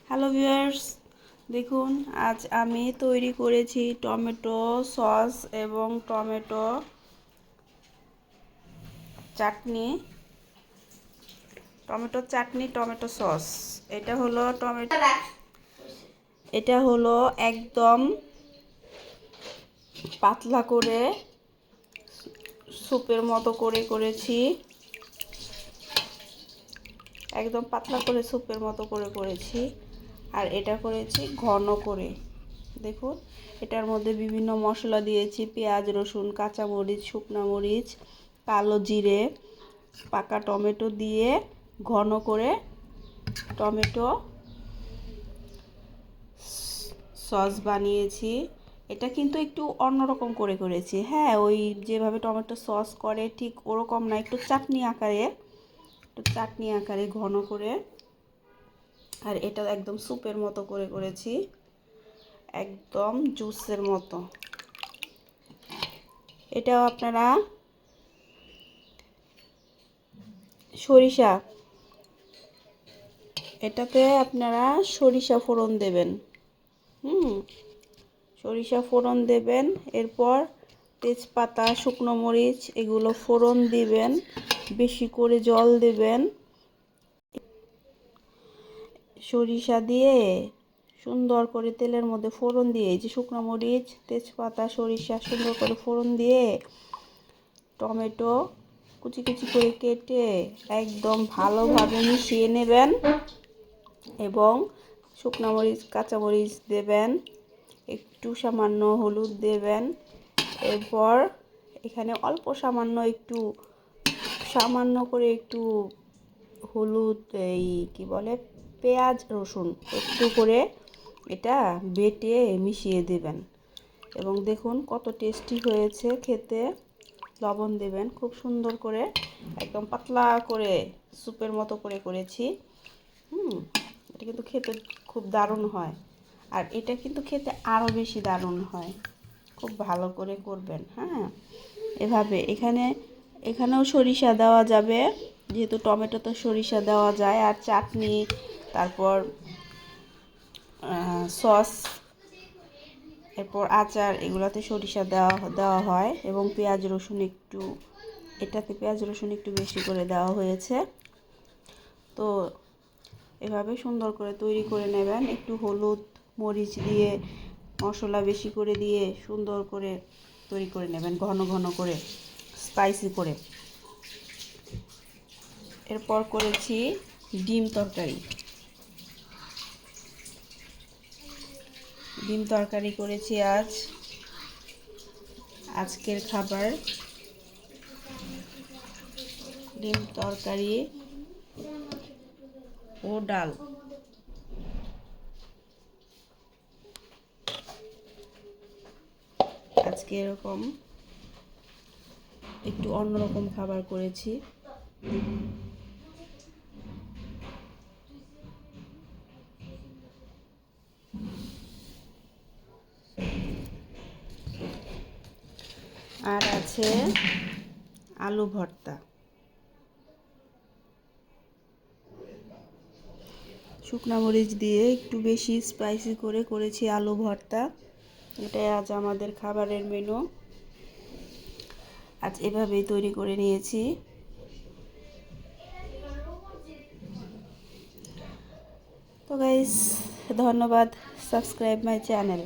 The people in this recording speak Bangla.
হ্যালো ভিউয়ার্স, দেখুন আজ আমি তৈরি করেছি টমেটো সস এবং টমেটো চাটনি, টমেটো সস। এটা হলো একদম পাতলা করে স্যুপের মতো করে করেছি, একদম পাতলা করে স্যুপের মতো করে করেছি। আর এটা করেছি ঘন করে। দেখুন এটার মধ্যে বিভিন্ন মশলা দিয়েছি, পেঁয়াজ, রসুন, কাঁচামরিচ, শুকনো মরিচ, কালো জিরে, পাকা টমেটো দিয়ে ঘন করে টমেটো সস বানিয়েছি। এটা কিন্তু একটু অন্যরকম করে করেছি। হ্যাঁ, ওই যেভাবে টমেটো সস করে ঠিক ওরকম না, একটু চাটনি আকারে ঘন করে। আর এটা একদম স্যুপের মতো করে করেছি, একদম জুসের মতো। এটাও আপনারা এটাতে আপনারা সরিষা ফোড়ন দেবেন। সরিষা ফোড়ন দেবেন, এরপর তেজপাতা, শুকনো মরিচ এগুলো ফোড়ন দিবেন, বেশি করে জল দেবেন। সরিষা দিয়ে সুন্দর করে তেলের মধ্যে ফোড়ন দিয়ে, এই যে শুকনো মরিচ, তেজপাতা, সরিষা সুন্দর করে ফোড়ন দিয়ে টমেটো কুচি কুচি করে কেটে একদম ভালোভাবে মিশিয়ে নেবেন এবং শুকনো মরিচ, কাঁচামরিচ দেবেন, একটু সামান্য হলুদ দেবেন। এরপর এখানে অল্প সামান্য করে একটু হলুদ, এই কি বলে, পেঁয়াজ রসুন একটু করে এটা বেটে মিশিয়ে দেবেন এবং দেখুন কত টেস্টি হয়েছে খেতে। লবণ দেবেন খুব সুন্দর করে, একদম পাতলা করে স্যুপের মতো করে করেছি। এটা কিন্তু খেতে খুব দারুণ হয়, আর এটা কিন্তু খেতে আরও বেশি দারুণ হয়। খুব ভালো করে করবেন। হ্যাঁ, এভাবে এখানেও সরিষা দেওয়া যাবে, যেহেতু টমেটোতে সরিষা দেওয়া যায়। আর চাটনি, তারপর সস, এরপর আচার, এগুলোতে সরিষা দেওয়া হয় এবং এটাতে পেঁয়াজ রসুন একটু বেশি করে দেওয়া হয়েছে। তো এভাবে সুন্দর করে তৈরি করে নেবেন, একটু হলুদ মরিচ দিয়ে, মশলা বেশি করে দিয়ে সুন্দর করে তৈরি করে নেবেন, ঘন ঘন করে, স্পাইসি করে। এরপর করেছি ডিম তরকারি করেছি আজকের খাবার ডিম তরকারি ও ডাল। আজকে এরকম একটু অন্যরকম খাবার করেছি। আর আছে আলু ভর্তা, শুকনো মরিচ দিয়ে একটু বেশি স্পাইসি করে করেছি আলু ভর্তা। এটাই আজ আমাদের খাবারের মেনু। আজ এভাবেই তৈরি করে নিয়েছি। তো গাইস, ধন্যবাদ। Subscribe my channel.